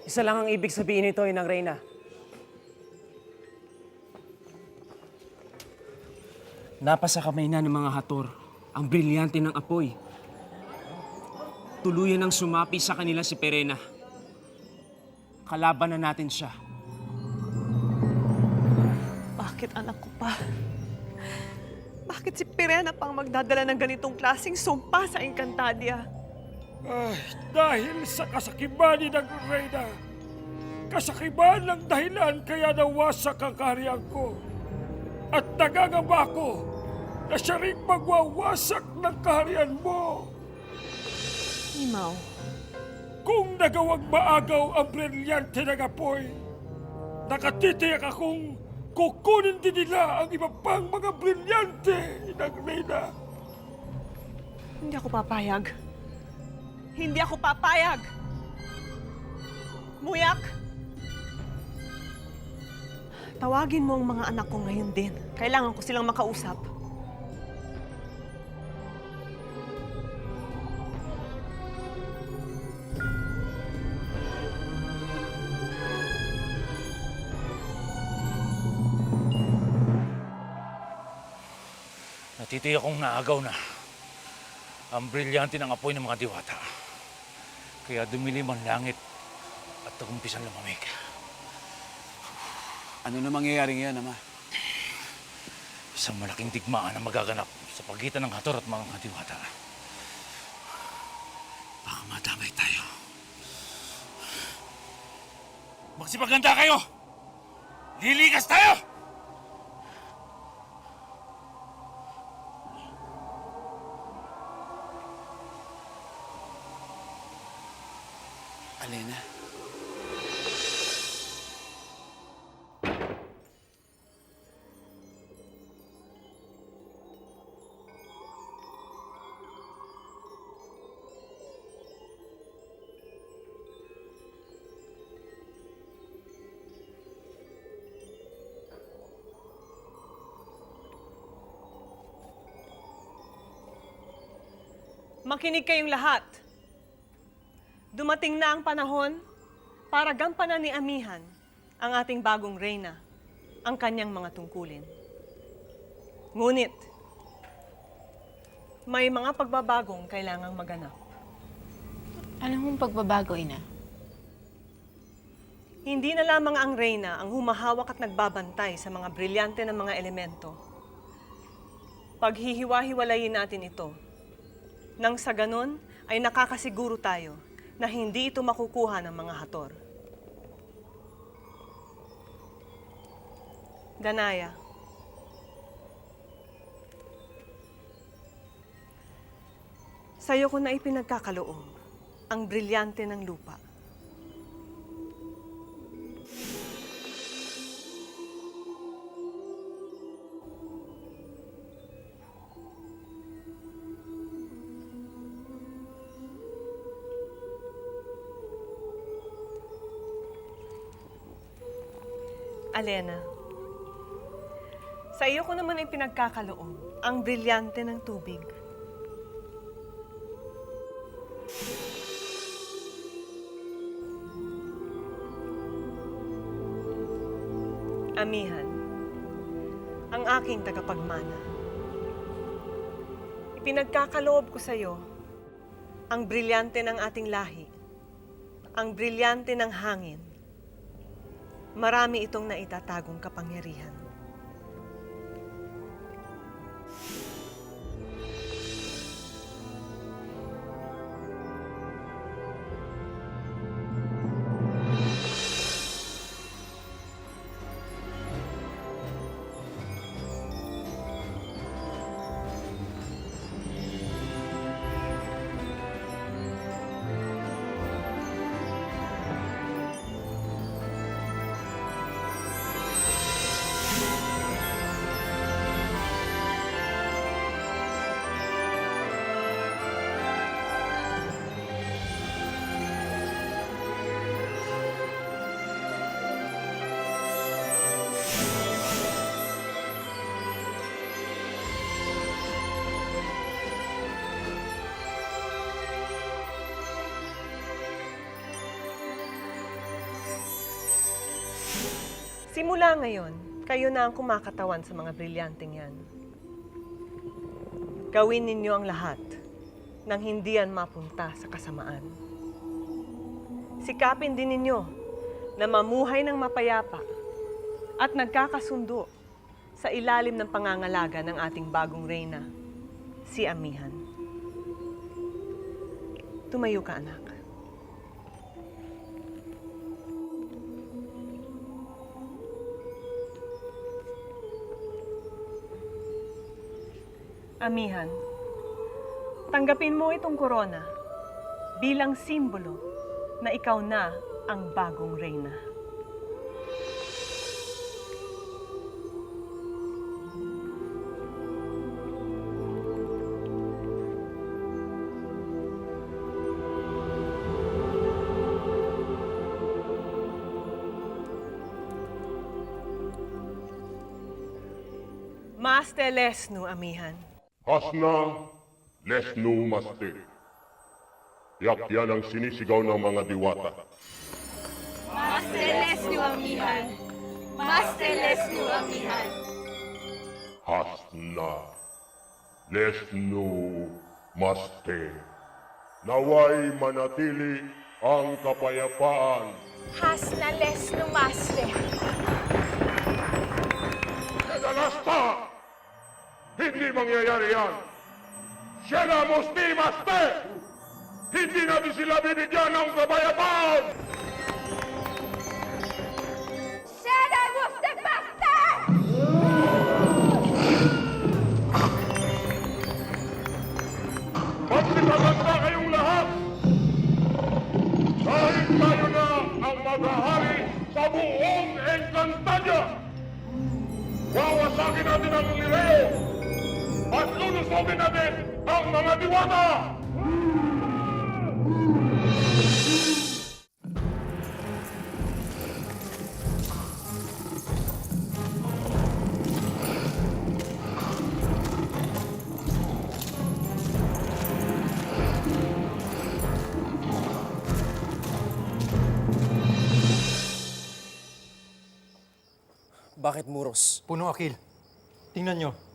Isa lang ang ibig sabihin nito, Inang Reyna. Napasa kamay na ng mga hator ang brilyante ng apoy. Tuluyan ang sumapi sa kanila si Perena. Kalaban na natin siya. Bakit anak ko pa? Bakit si Perena pang magdadala ng ganitong klaseng sumpa sa Encantadia? Ay, dahil sa kasakiman ni Reyna. Kasakiman ng dahilan kaya nawasak ang kaharian ko. At nagangamba ko na siya rin magwawasak ng kaharian mo. Imaw, Kung nagawang maagaw ang brilyante ng apoy, nakatitiyak akong kukunin din nila ang iba pang mga brilyante ng Reyna. hindi ako papayag. Hindi ako papayag! Muyak! Tawagin mo ang mga anak ko ngayon din. Kailangan ko silang makausap. Natitiyak kong naagaw na ang brilyante ng apoy ng mga diwata. Kaya dumilim ang langit at nagumpisang lumamig. Ano na mangyayaring yan, Ama? Isang malaking digmaan ang magaganap sa pagitan ng hator at mga diwata. Baka madamay tayo. Magsipaganda kayo! Lilikas tayo! Alena? Makinig kayong lahat. Dumating na ang panahon para gampanan ni Amihan ang ating bagong reyna, ang kanyang mga tungkulin. Ngunit, may mga pagbabagong kailangang maganap. Anong pagbabago, Ina? Hindi na lamang ang reyna ang humahawak at nagbabantay sa mga brilyante ng mga elemento. Paghihiwa-hiwalayin natin ito, nang sa ganon ay nakakasiguro tayo na hindi ito makukuha ng mga hator. Danaya, sa'yo ko na ipinagkakaloob ang brilyante ng lupa. Alena, sa iyo ko naman ay pinagkakaloob ang brilyante ng tubig. Amihan, ang aking tagapagmana. Ipinagkakaloob ko sa iyo ang brilyante ng ating lahi, ang brilyante ng hangin. Marami itong naitatagong kapangyarihan. Simula ngayon, kayo na ang kumakatawan sa mga brilyanteng yan. Gawin ninyo ang lahat nang hindi yan mapunta sa kasamaan. Sikapin din ninyo na mamuhay ng mapayapa at nagkakasundo sa ilalim ng pangangalaga ng ating bagong reyna, si Amihan. Tumayo ka, anak. Amihan, tanggapin mo itong korona bilang simbolo na ikaw na ang bagong reyna. Maste lesnu, Amihan. Hasna lesnu maste. Yak yan ang sinisigaw ng mga diwata. Masteles niyo amihan. Masteles niyo amihan. Hasna lesnu maste. Naway manatili ang kapayapaan. Hasnales numaste. Edalasta! Hindi mangyayari yan! Siya na musti maste! Hindi natin sila bibigyan ng kapayapaan! Shada guste paste! Magsipaganda kayong lahat! Dahil tayo na ang maghahari sa buong Encantadia! Wawasakin natin ang Lireo! At lulusobin natin ang mga diwata! Bakit muros? Puno Akil. Tingnan nyo.